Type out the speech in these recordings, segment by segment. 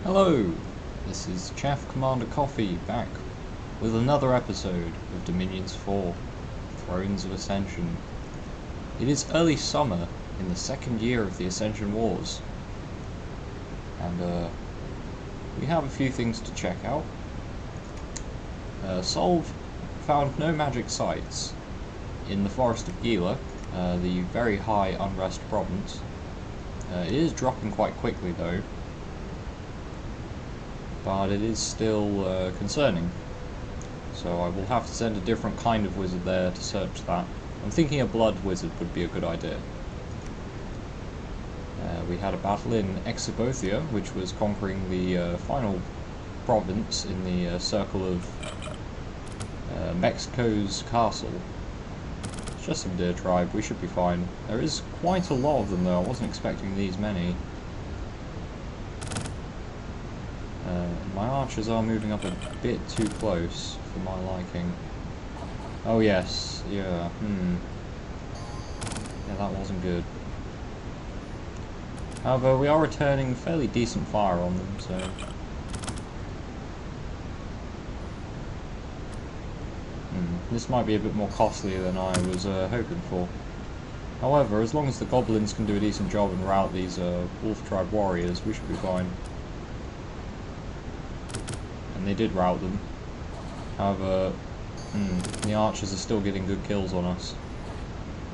Hello, this is Chef Commander Coffee back with another episode of Dominions4, Thrones of Ascension. It is early summer in the second year of the Ascension Wars, and we have a few things to check out. Solve found no magic sites in the Forest of Gila, the very high unrest province. It is dropping quite quickly though, but it is still concerning. So I will have to send a different kind of wizard there to search that. I'm thinking a blood wizard would be a good idea. We had a battle in Exobothia, which was conquering the final province in the circle of Mexco's castle. It's just some deer tribe, we should be fine. There is quite a lot of them though, I wasn't expecting these many. My archers are moving up a bit too close for my liking. Oh yes, yeah, yeah, that wasn't good. However, we are returning fairly decent fire on them, so... This might be a bit more costly than I was hoping for. However, as long as the goblins can do a decent job and rout these wolf tribe warriors, we should be fine. And they did rout them. However, the archers are still getting good kills on us.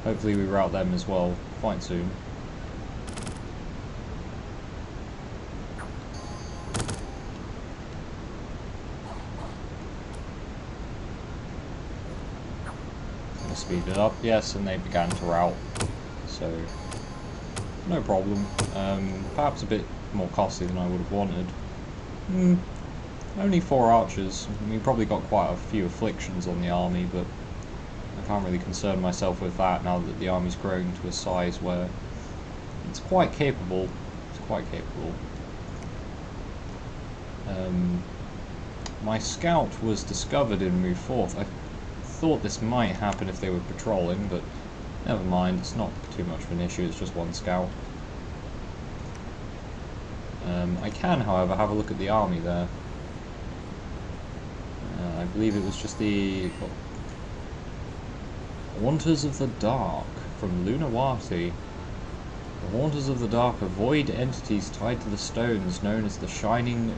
Hopefully we rout them as well quite soon. Gonna speed it up, yes, and they began to rout. So, no problem. Perhaps a bit more costly than I would have wanted. Only 4 archers. We probably got quite a few afflictions on the army, but I can't really concern myself with that now that the army's growing to a size where it's quite capable. It's quite capable. My scout was discovered in Move Forth. I thought this might happen if they were patrolling, but never mind, it's not too much of an issue, it's just one scout. I can, however, have a look at the army there. I believe it was just the Haunters of the Dark from Lunawati. The Haunters of the Dark are void entities tied to the stones known as the Shining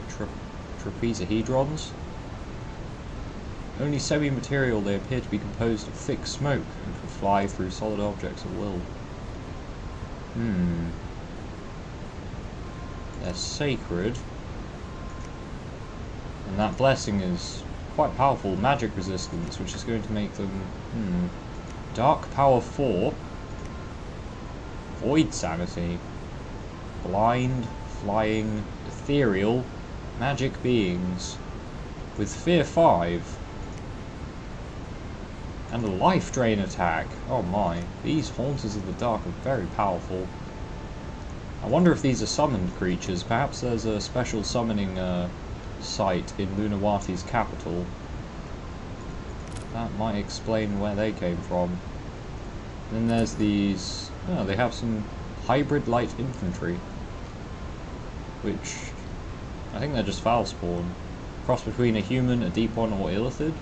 Trapezohedrons. Only semi-material, they appear to be composed of thick smoke and can fly through solid objects at will. They're sacred. And that blessing is quite powerful magic resistance, which is going to make them Dark Power 4, Void Sanity, Blind, Flying, Ethereal, Magic Beings, with Fear 5, and a Life Drain attack. Oh my, these Haunters of the Dark are very powerful. I wonder if these are summoned creatures. Perhaps there's a special summoning site in Lunawati's capital. That might explain where they came from. Then there's these... oh, they have some hybrid light infantry, which I think they're just foul spawn. Cross between a human, a deep one, or illithid?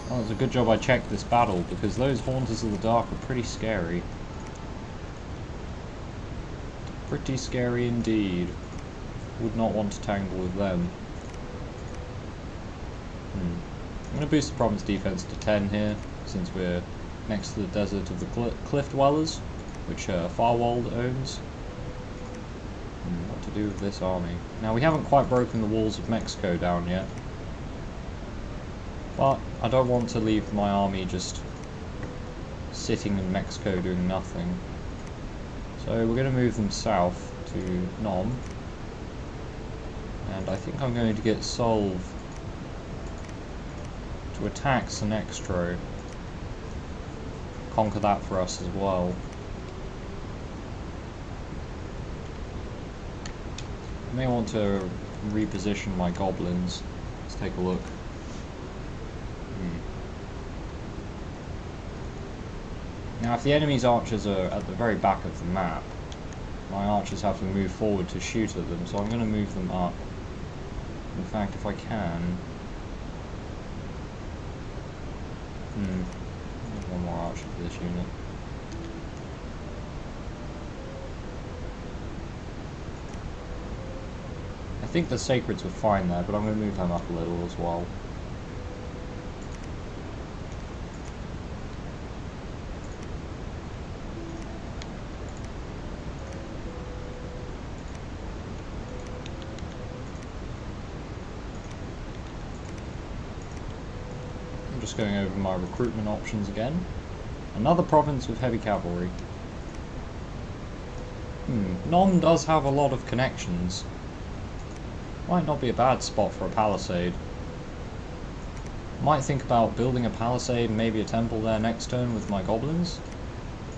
Well, it's a good job I checked this battle, because those Haunters of the Dark are pretty scary. Pretty scary indeed. Would not want to tangle with them. I'm going to boost the province defense to 10 here, since we're next to the desert of the Cliff Dwellers, which Farwald owns. What to do with this army? Now, we haven't quite broken the walls of Mexco down yet. But I don't want to leave my army just sitting in Mexco doing nothing. So we're going to move them south to Nom. And I think I'm going to get Solve to attack Sinextro. Conquer that for us as well. I may want to reposition my goblins. Let's take a look. Now if the enemy's archers are at the very back of the map, my archers have to move forward to shoot at them, so I'm going to move them up. In fact, if I can... one more archer for this unit. I think the Sacreds were fine there, but I'm going to move them up a little as well. Just going over my recruitment options again. Another province with heavy cavalry. Nom does have a lot of connections. Might not be a bad spot for a palisade. Might think about building a palisade and maybe a temple there next turn with my goblins.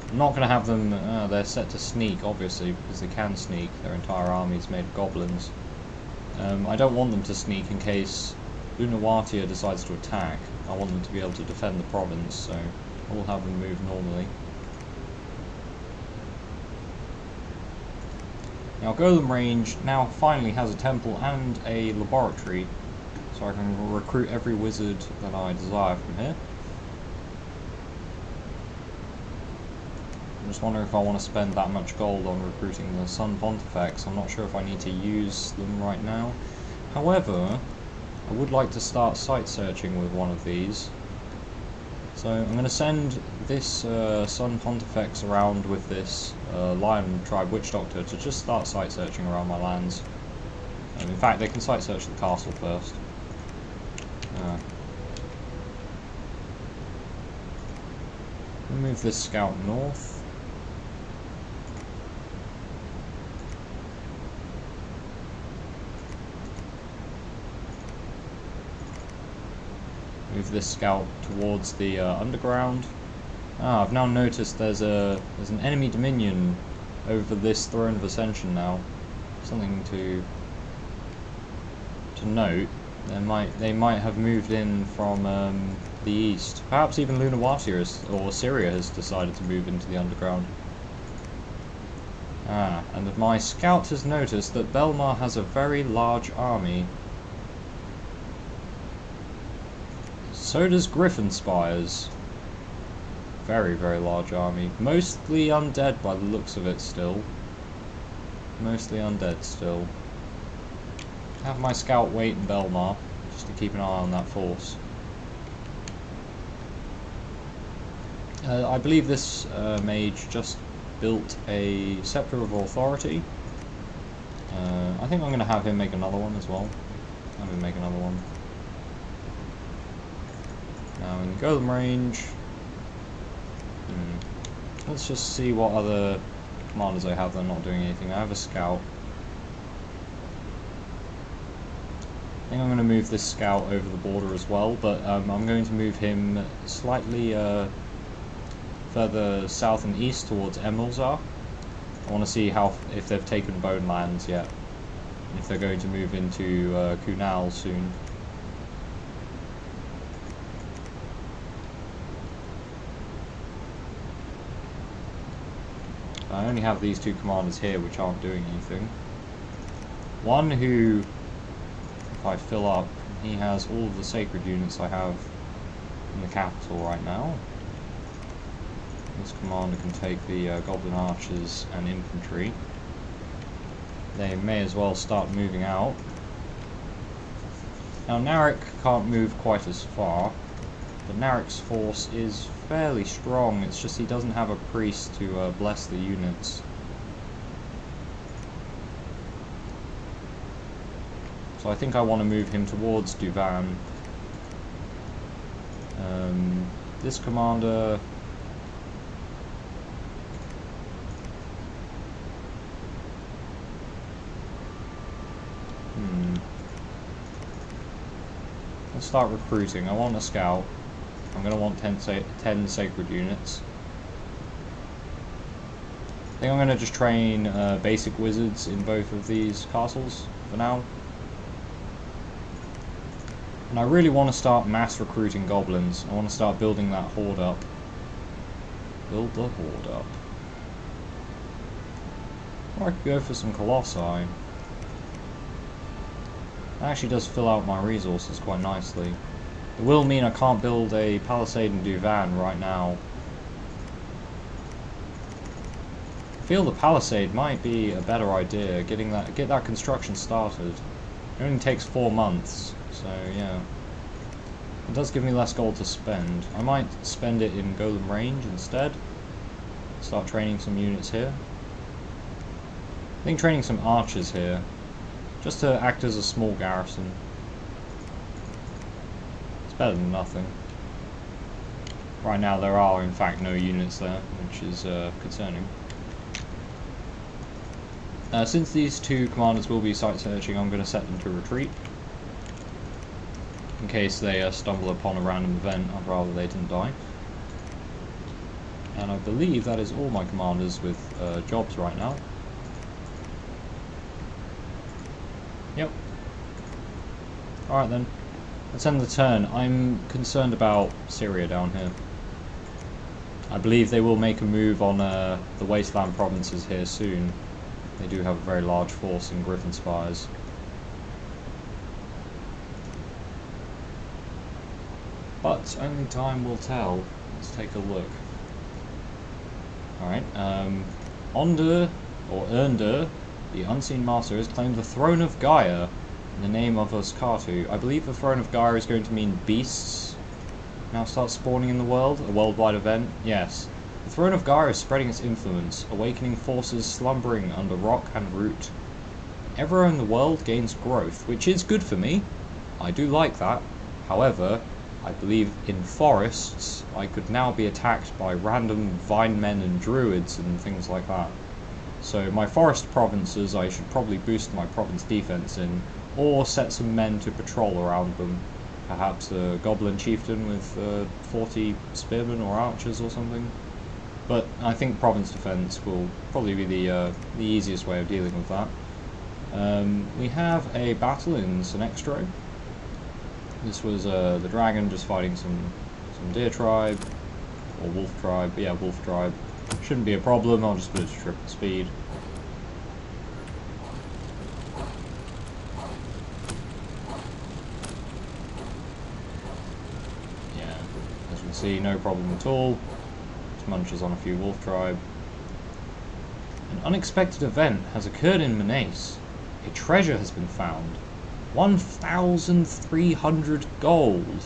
I'm not going to have them, they're set to sneak obviously because they can sneak, their entire army is made of goblins. I don't want them to sneak in case Lunawatia decides to attack. I want them to be able to defend the province, so I will have them move normally. Now Golem Range now finally has a temple and a laboratory, so I can recruit every wizard that I desire from here. I'm just wondering if I want to spend that much gold on recruiting the Sun Pontifex. I'm not sure if I need to use them right now. However, I would like to start site searching with one of these. So I'm going to send this Sun Pontifex around with this Lion Tribe Witch Doctor to just start site searching around my lands. In fact, they can site search the castle first. Move this scout north. Move this scout towards the underground. I've now noticed there's an enemy Dominion over this Throne of Ascension now. Something to note. They might have moved in from the east. Perhaps even Lunawatia or Syria has decided to move into the underground. And my scout has noticed that Belmar has a very large army. So does Griffin Spires. Very, very large army. Mostly undead by the looks of it still. Mostly undead still. Have my scout wait in Belmar, just to keep an eye on that force. I believe this mage just built a Scepter of Authority. I think I'm going to have him make another one as well. Have him make another one. Now in Golem Range, let's just see what other commanders I have that are not doing anything. I have a scout. I think I'm going to move this scout over the border as well, but I'm going to move him slightly further south and east towards Emilzar. I want to see if they've taken Bone Lands yet, if they're going to move into Kunal soon. I only have these two commanders here which aren't doing anything. One who, if I fill up, he has all of the sacred units I have in the capital right now. This commander can take the goblin archers and infantry. They may as well start moving out. Now Narek can't move quite as far, but Narek's force is fairly strong. It's just he doesn't have a priest to bless the units. So I think I want to move him towards Duvan. This commander... Let's start recruiting. I want a scout. I'm going to want 10 sacred units. I think I'm going to just train basic wizards in both of these castles for now. And I really want to start mass recruiting goblins. I want to start building that horde up. build the horde up. Or I could go for some colossi. That actually does fill out my resources quite nicely. It will mean I can't build a palisade in Duvan right now. I feel the palisade might be a better idea, get that construction started. It only takes 4 months, so yeah. It does give me less gold to spend. I might spend it in Golem Range instead. Start training some units here. I think training some archers here, just to act as a small garrison. It's better than nothing. Right now there are in fact no units there, which is concerning. Since these two commanders will be site searching, I'm going to set them to retreat. In case they stumble upon a random event, I'd rather they didn't die. And I believe that is all my commanders with jobs right now. Yep. Alright then. Let's end the turn. I'm concerned about Syria down here. I believe they will make a move on the Wasteland provinces here soon. They do have a very large force in Griffin Spires. But only time will tell. Let's take a look. Alright, Onder, or Ernder, the Unseen Master, has claimed the Throne of Gaia in the name of Uskatu. I believe the Throne of Gaia is going to mean beasts now start spawning in the world, a worldwide event. Yes. The Throne of Gaia is spreading its influence, awakening forces slumbering under rock and root. Everywhere in the world gains growth, which is good for me. I do like that. However, I believe in forests, I could now be attacked by random vine men and druids and things like that. So my forest provinces, I should probably boost my province defense in, or set some men to patrol around them. Perhaps a goblin chieftain with 40 spearmen or archers or something. But I think province defense will probably be the easiest way of dealing with that. We have a battle in Sinextro. This was the dragon just fighting some deer tribe, or wolf tribe. Yeah, wolf tribe. Shouldn't be a problem. I'll just put it to triple speed. Yeah, as we can see, no problem at all. Just munches on a few wolf tribe. An unexpected event has occurred in Menace. A treasure has been found. 1,300 gold.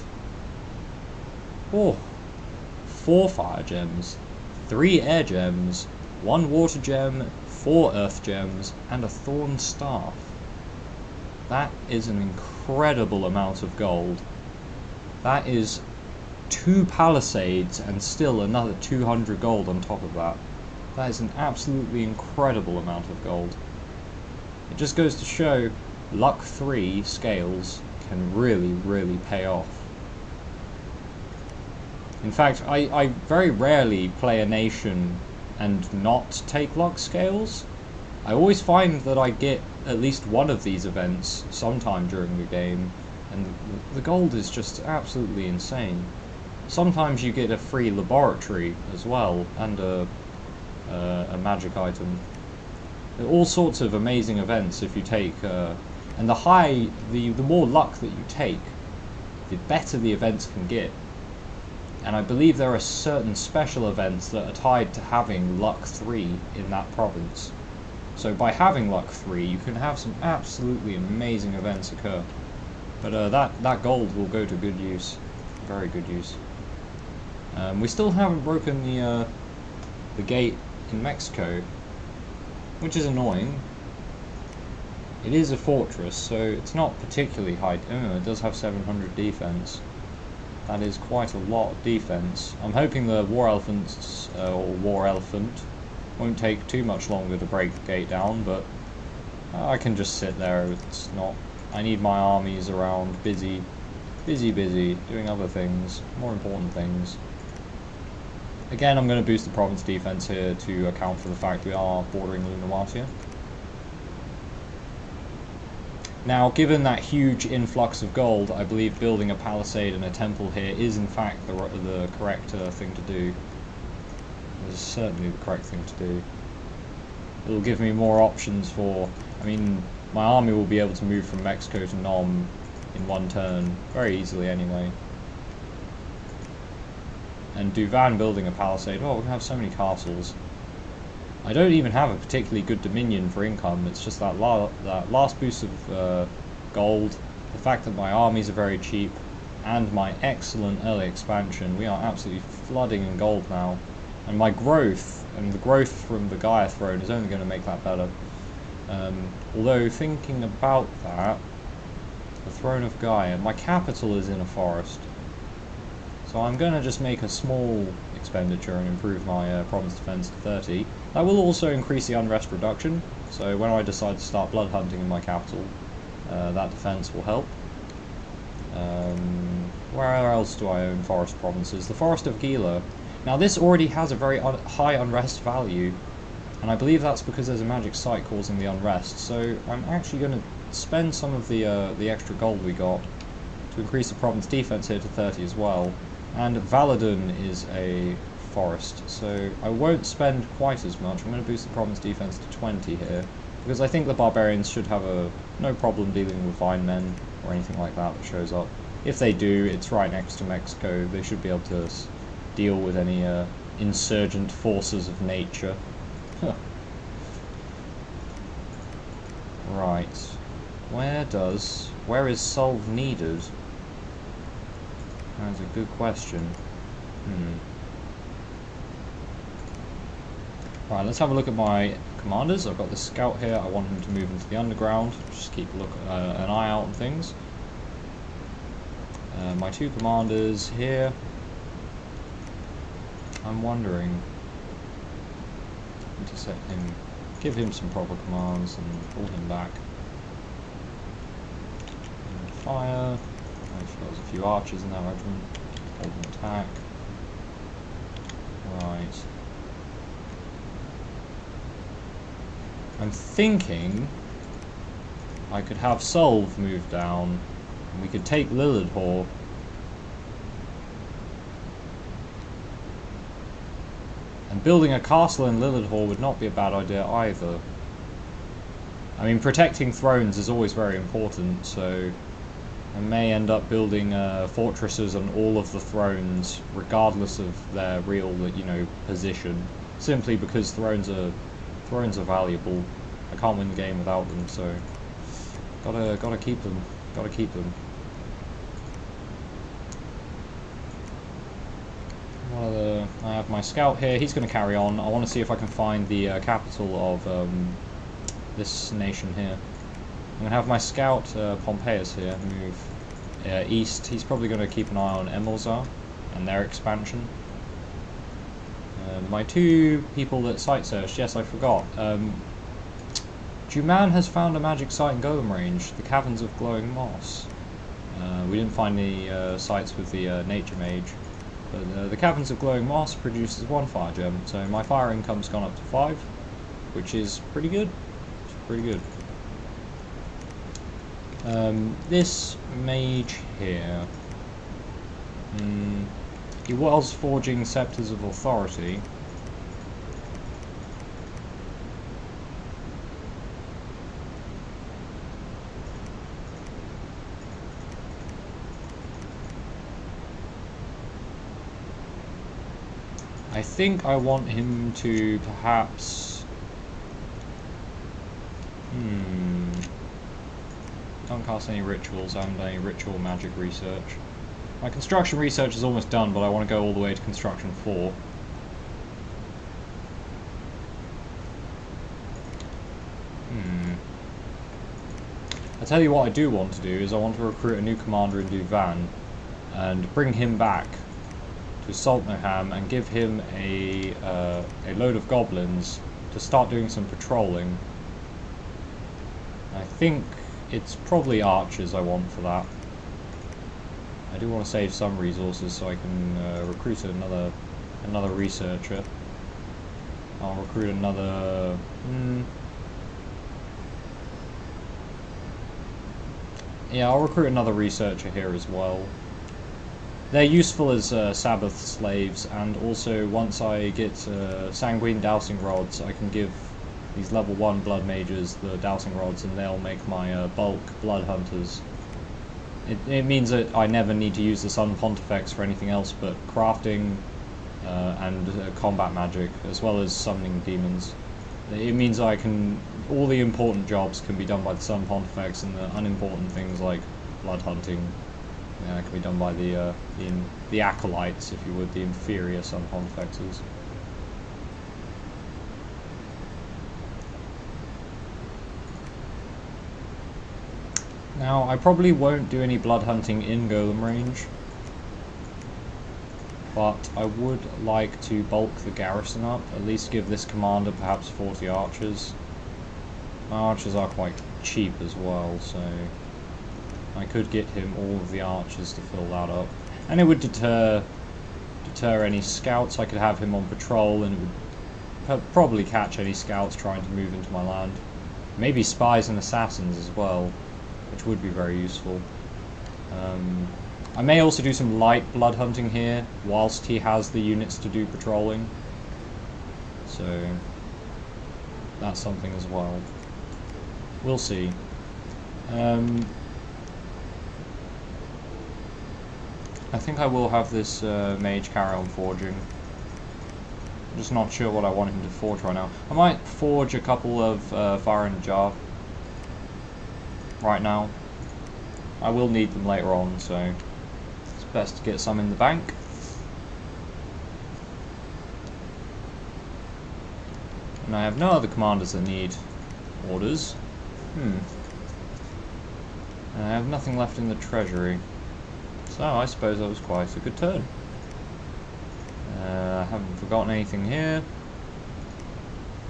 Oh, 4 fire gems, 3 air gems, 1 water gem, 4 earth gems, and a thorn staff. That is an incredible amount of gold. That is 2 palisades and still another 200 gold on top of that. That is an absolutely incredible amount of gold. It just goes to show Luck 3 scales can really pay off. In fact, I very rarely play a nation and not take luck scales. I always find that I get at least one of these events sometime during the game, and the gold is just absolutely insane. Sometimes you get a free laboratory as well, and a magic item. There are all sorts of amazing events if you take, and the more luck that you take, the better the events can get. And I believe there are certain special events that are tied to having luck 3 in that province. So by having luck 3, you can have some absolutely amazing events occur. But that gold will go to good use, very good use. We still haven't broken the gate in Mexico, which is annoying. It is a fortress, so it's not particularly high. Oh, it does have 700 defense. That is quite a lot of defense. I'm hoping the war elephants or war elephant won't take too much longer to break the gate down, but I can just sit there. It's not. I need my armies around, busy, doing other things, more important things. Again, I'm going to boost the province defense here to account for the fact we are bordering Lunawatia. Now, given that huge influx of gold, I believe building a palisade and a temple here is in fact the correct thing to do. This is certainly the correct thing to do. It'll give me more options for... I mean, my army will be able to move from Mexico to Nom in one turn, very easily anyway. And Duvan building a palisade. Oh, we're going to have so many castles. I don't even have a particularly good Dominion for income. It's just that last boost of gold, the fact that my armies are very cheap, and my excellent early expansion. We are absolutely flooding in gold now. And my growth, and the growth from the Gaia throne is only going to make that better. Although, thinking about that, the throne of Gaia, my capital is in a forest. So I'm going to just make a small expenditure and improve my province defense to 30. That will also increase the unrest reduction, so when I decide to start blood hunting in my capital, that defense will help. Where else do I own forest provinces? The Forest of Gila. Now this already has a very high unrest value, and I believe that's because there's a magic site causing the unrest, so I'm actually going to spend some of the extra gold we got to increase the province defense here to 30 as well. And Valadon is a forest, so I won't spend quite as much. I'm going to boost the province defense to 20 here, because I think the barbarians should have no problem dealing with vine men or anything like that shows up. If they do, it's right next to Mexico. They should be able to deal with any insurgent forces of nature. Huh. Right. Where is solve needed? That's a good question. Right, let's have a look at my commanders. I've got the scout here. I want him to move into the underground. Just keep an eye out on things. My two commanders here. I'm wondering. Intercept him, give him some proper commands, and pull him back. And fire. There's a few archers in that regiment. Hold an attack. Right. I'm thinking I could have Solve move down, and we could take Lilidhor. And building a castle in Lilidhor would not be a bad idea either. I mean, protecting thrones is always very important, so I may end up building fortresses on all of the thrones, regardless of their real, position. Simply because thrones are valuable. I can't win the game without them, so gotta keep them. Gotta keep them. I have my scout here. He's going to carry on. I want to see if I can find the capital of this nation here. I'm going to have my scout Pompeius here move east. He's probably going to keep an eye on Emilzar and their expansion. My two people that site searched, yes, I forgot. Juman has found a magic site in Golem Range, the Caverns of Glowing Moss. We didn't find any sites with the Nature Mage. But the Caverns of Glowing Moss produces 1 fire gem, so my fire income's gone up to 5, which is pretty good. It's pretty good. This mage here, he was forging Scepters of Authority. I think I want him to perhaps... Don't cast any rituals, I haven't done any ritual magic research. My construction research is almost done, but I want to go all the way to construction 4. I tell you what I do want to do is I want to recruit a new commander in Duvan and bring him back to Saltnohamn and give him a load of goblins to start doing some patrolling. I think it's probably archers I want for that. I do want to save some resources so I can recruit another researcher. I'll recruit another... Yeah, I'll recruit another researcher here as well. they're useful as Sabbath slaves, and also once I get sanguine dowsing rods, I can give these level 1 blood mages the dowsing rods, and they'll make my bulk blood hunters. It means that I never need to use the Sun Pontifex for anything else but crafting and combat magic, as well as summoning demons. It means all the important jobs can be done by the Sun Pontifex, and the unimportant things like blood hunting can be done by the acolytes, if you would, the inferior Sun Pontifexes. Now, I probably won't do any blood hunting in golem range, but I would like to bulk the garrison up, at least give this commander perhaps 40 archers. My archers are quite cheap as well, so I could get him all of the archers to fill that up. And it would deter any scouts. I could have him on patrol, and it would probably catch any scouts trying to move into my land. Maybe spies and assassins as well, which would be very useful. I may also do some light blood hunting here, whilst he has the units to do patrolling. So that's something as well. We'll see. I think I will have this mage carry on forging. I'm just not sure what I want him to forge right now. I might forge a couple of fire in the jar right now. I will need them later on, so it's best to get some in the bank. And I have no other commanders that need orders. And I have nothing left in the treasury. So I suppose that was quite a good turn. I haven't forgotten anything here.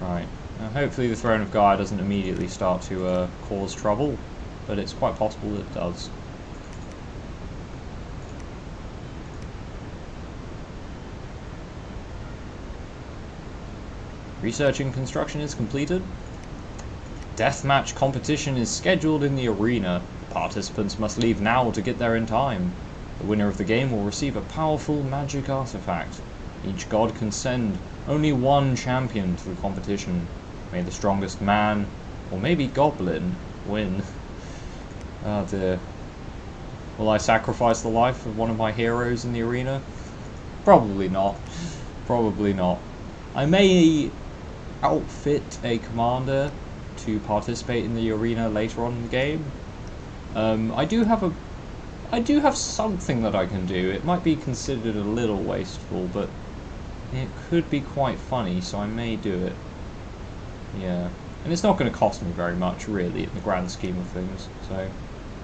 Right. Now hopefully the Throne of Gaia doesn't immediately start to cause trouble, but it's quite possible that it does. Researching construction is completed. Deathmatch competition is scheduled in the arena. Participants must leave now to get there in time. The winner of the game will receive a powerful magic artifact. Each god can send only one champion to the competition. May the strongest man, or maybe goblin, win. Oh dear. Will I sacrifice the life of one of my heroes in the arena? Probably not. Probably not. I may outfit a commander to participate in the arena later on in the game. I do have something that I can do. It might be considered a little wasteful, but it could be quite funny, so I may do it. Yeah. And it's not going to cost me very much, really, in the grand scheme of things, so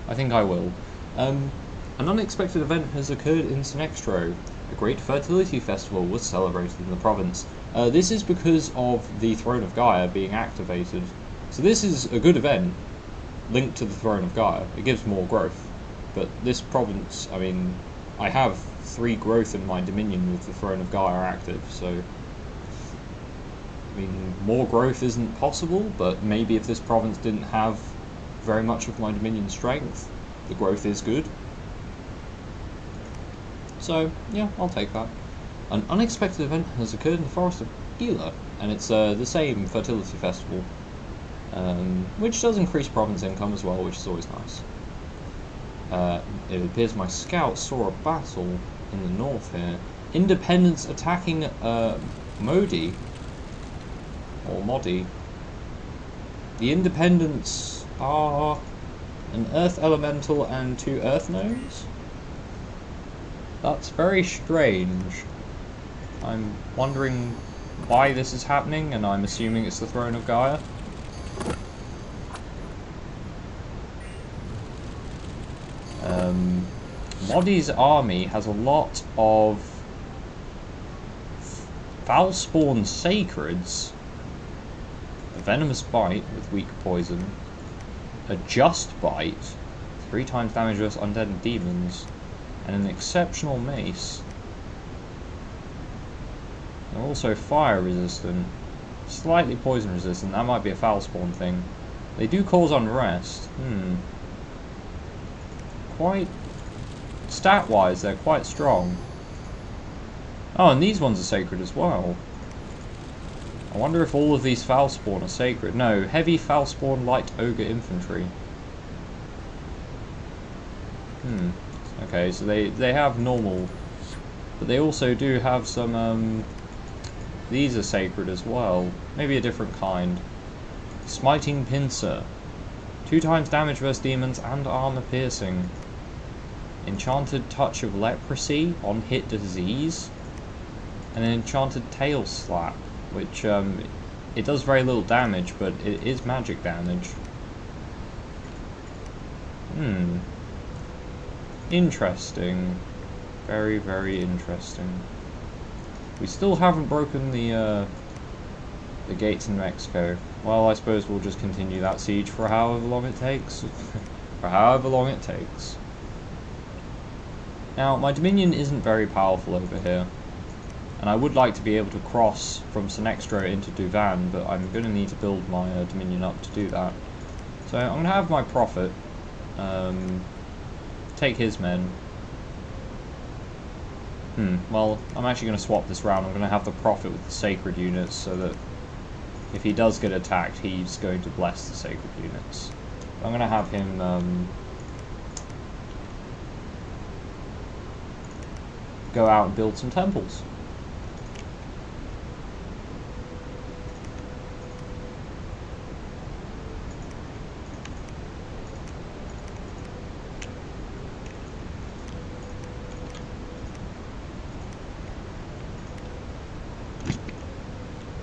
I think I will. An unexpected event has occurred in Mexco. A great fertility festival was celebrated in the province. This is because of the Throne of Gaia being activated. So this is a good event linked to the Throne of Gaia. It gives more growth. But this province, I mean, I have 3 growth in my Dominion with the Throne of Gaia active, so I mean, more growth isn't possible, but maybe if this province didn't have very much of my Dominion strength, the growth is good. So, yeah, I'll take that. An unexpected event has occurred in the Forest of Gila, and it's the same fertility festival, which does increase province income as well, which is always nice. It appears my scouts saw a battle in the north here. Independents attacking Modi, or Modi. The Independents are an Earth Elemental and 2 Earth Gnomes? That's very strange. I'm wondering why this is happening, and I'm assuming it's the Throne of Gaia. Modi's army has a lot of foul-spawn sacreds, a venomous bite with weak poison, a just bite, 3 times damage versus undead and demons, and an exceptional mace. They're also fire resistant, slightly poison resistant. That might be a foul spawn thing. They do cause unrest. Quite stat-wise, they're quite strong. Oh, and these ones are sacred as well. I wonder if all of these foul spawn are sacred. No, heavy foul spawn, light ogre infantry. Okay, so they have normal, but they also do have some, these are sacred as well. Maybe a different kind. Smiting Pincer. 2 times damage versus demons and armor piercing. Enchanted Touch of Leprosy on hit disease. And an Enchanted Tail Slap, which, it does very little damage, but it is magic damage. Interesting. Very, very interesting. We still haven't broken the gates in Mexico. Well, I suppose we'll just continue that siege for however long it takes. For however long it takes. Now, my Dominion isn't very powerful over here. And I would like to be able to cross from Sinextro into Duvan, but I'm going to need to build my Dominion up to do that. So I'm going to have my Prophet take his men. Well, I'm actually going to swap this round. I'm going to have the Prophet with the Sacred units, so that if he does get attacked, he's going to bless the Sacred units. I'm going to have him go out and build some temples.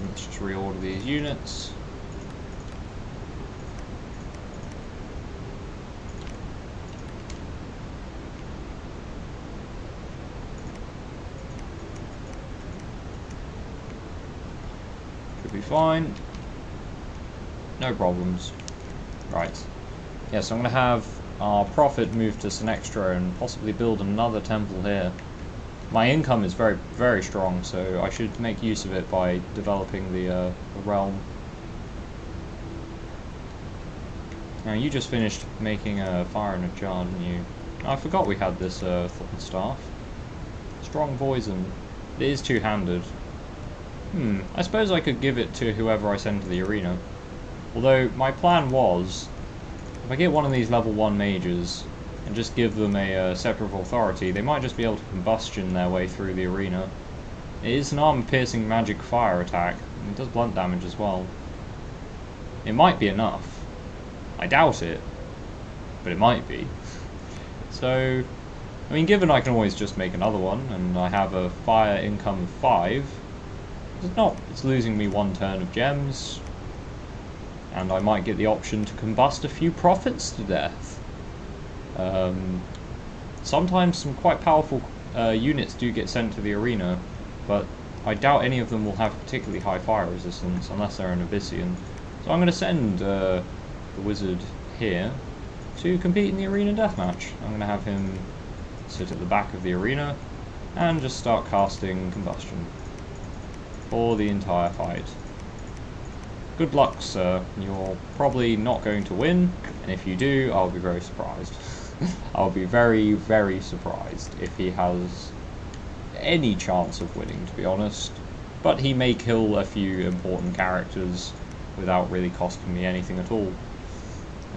Let's just reorder these units. Should be fine. No problems. Right. Yeah, so I'm going to have our Prophet move to Sinextro and possibly build another temple here. My income is very, very strong, so I should make use of it by developing the realm. Now, you just finished making a fire in a jar, didn't you? I forgot we had this staff. Strong poison. It is two-handed. I suppose I could give it to whoever I send to the arena. Although, my plan was, if I get one of these level 1 mages, and just give them a scepter of authority, they might just be able to combustion their way through the arena. It is an armor-piercing magic fire attack, and it does blunt damage as well. It might be enough. I doubt it, but it might be. So, I mean, given I can always just make another one, and I have a fire income of 5, it's losing me 1 turn of gems, and I might get the option to combust a few prophets to death. Sometimes some quite powerful units do get sent to the arena, but I doubt any of them will have particularly high fire resistance unless they're an Abyssian. So I'm going to send the wizard here to compete in the arena deathmatch. I'm going to have him sit at the back of the arena and just start casting combustion for the entire fight. Good luck, sir. You're probably not going to win, and if you do, I'll be very surprised. I'll be very, very surprised if he has any chance of winning, to be honest. But he may kill a few important characters without really costing me anything at all.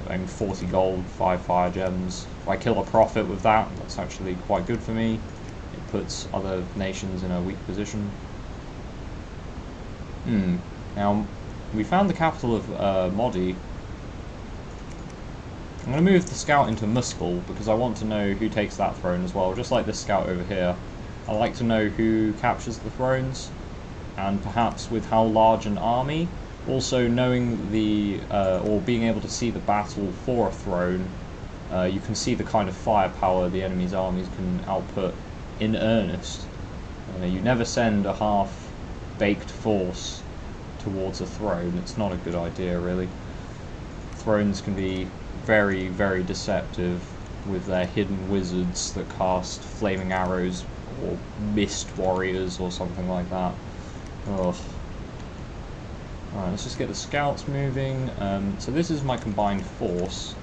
I mean, 40 gold, 5 fire gems. If I kill a Prophet with that, that's actually quite good for me. It puts other nations in a weak position. Now, we found the capital of Modi. I'm going to move the scout into Mexco because I want to know who takes that throne as well, just like this scout over here. I like to know who captures the thrones, and perhaps with how large an army. Also knowing the, or being able to see the battle for a throne, you can see the kind of firepower the enemy's armies can output in earnest. You never send a half-baked force towards a throne. It's not a good idea, really. Thrones can be very, very deceptive with their hidden wizards that cast flaming arrows or mist warriors or something like that. Ugh. Alright, let's just get the scouts moving. So this is my combined force.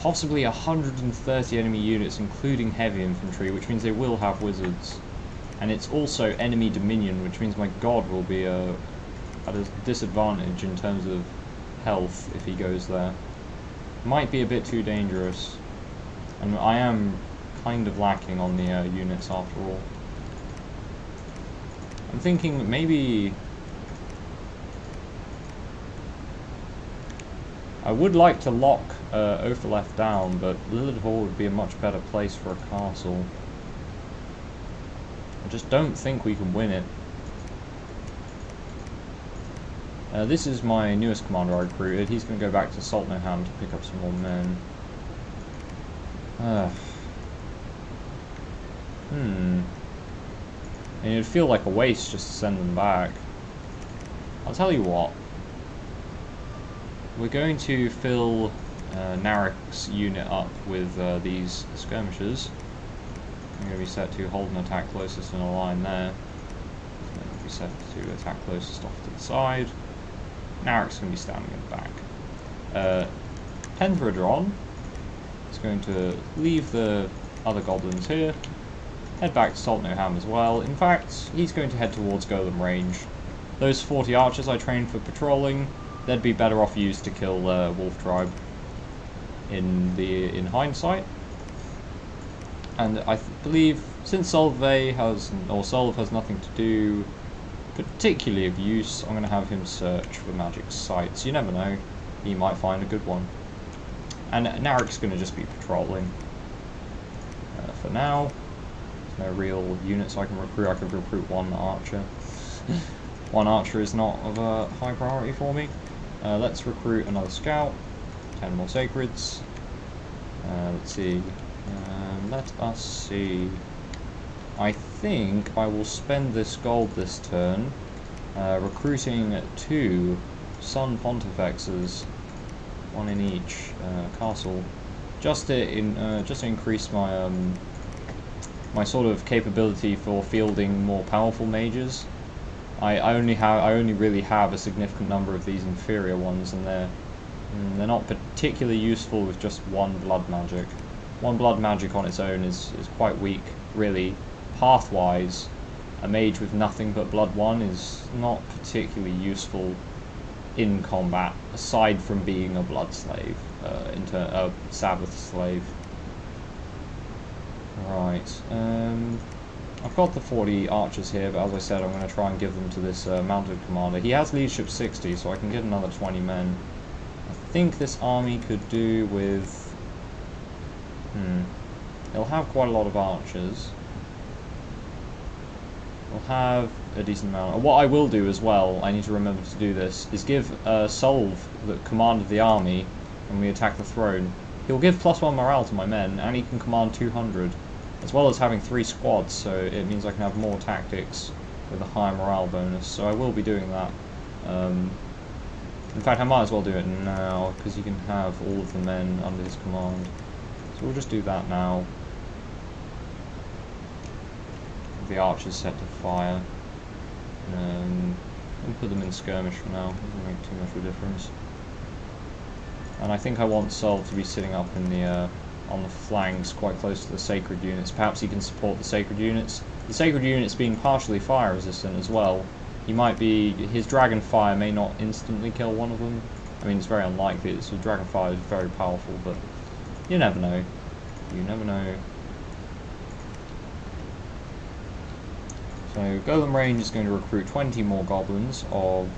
possibly 130 enemy units, including heavy infantry, which means they will have wizards. And it's also enemy Dominion, which means my god will be at a disadvantage in terms of health if he goes there. Might be a bit too dangerous. And I am kind of lacking on the units after all. I'm thinking maybe... I would like to lock Othelef down, but Lillidhall would be a much better place for a castle. I just don't think we can win it. This is my newest commander I recruited. He's going to go back to Saltnohamn to pick up some more men. And it'd feel like a waste just to send them back. I'll tell you what. We're going to fill Narek's unit up with these skirmishers. I'm going to be set to hold an attack closest in a line there. And then we'll be set to attack closest off to the side. Narek's going to be standing in the back. Penthrodron is going to leave the other goblins here, head back to Saltnohamn as well. In fact, he's going to head towards Golem range. Those 40 archers I trained for patrolling, they'd be better off used to kill Wolf Tribe in hindsight. And I believe since Solv has nothing to do particularly of use, I'm going to have him search for magic sites. You never know, he might find a good one. And Narek's going to just be patrolling. For now, there's no real units I can recruit. I could recruit one archer. One archer is not of a high priority for me. Let's recruit another scout. 10 more sacreds. Let's see. Let us see. I think I will spend this gold this turn recruiting 2 Sun Pontifexes, one in each castle, just to increase my my sort of capability for fielding more powerful mages. I only really have a significant number of these inferior ones, and they're not particularly useful with just one blood magic. One blood magic on its own is quite weak, really. Path-wise, a mage with nothing but blood 1 is not particularly useful in combat, aside from being a blood slave, a Sabbath slave. Right. I've got the 40 archers here, but as I said, I'm going to try and give them to this mounted commander. He has leadership 60, so I can get another 20 men. I think this army could do with... It'll have quite a lot of archers. We'll have a decent amount. What I will do as well, I need to remember to do this, is give Solv the command of the army when we attack the throne. He'll give +1 morale to my men, and he can command 200. As well as having 3 squads, so it means I can have more tactics with a higher morale bonus, so I will be doing that. In fact, I might as well do it now, because you can have all of the men under his command. So we'll just do that now. The archers set to fire. We'll put them in skirmish for now, doesn't make too much of a difference. And I think I want Sol to be sitting up in the on the flanks, quite close to the sacred units. Perhaps he can support the sacred units. The sacred units being partially fire resistant as well. He might be... his dragon fire may not instantly kill one of them. I mean, it's very unlikely. So dragon fire is very powerful, but you never know. You never know. So Golem Range is going to recruit 20 more goblins of...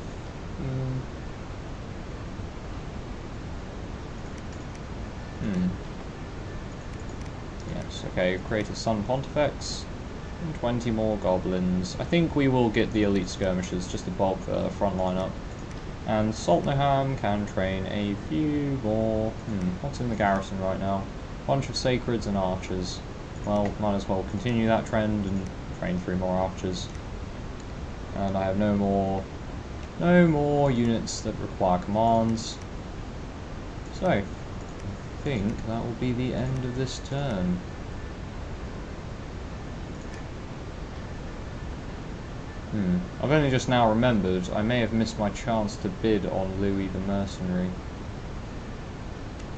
Yes, okay, create a Sun Pontifex, and 20 more goblins. I think we will get the elite skirmishers just to bulk the front line up. And Saltnohamn can train a few more... what's in the garrison right now? Bunch of sacreds and archers. Well, might as well continue that trend and train 3 more archers. And I have no more units that require commands. So, I think that will be the end of this turn. I've only just now remembered I may have missed my chance to bid on Louis the Mercenary.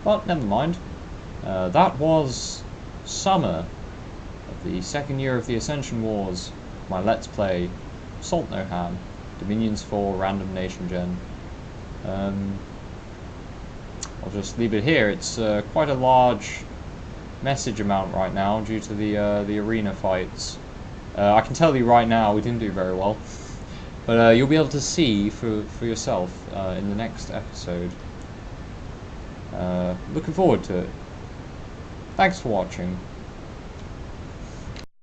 But never mind. That was summer of the second year of the Ascension Wars. My Let's Play Saltnohamn, Dominions4, RandomNationGen. I'll just leave it here. It's quite a large message amount right now due to the arena fights. I can tell you right now we didn't do very well, but you'll be able to see for yourself in the next episode. Looking forward to it. Thanks for watching.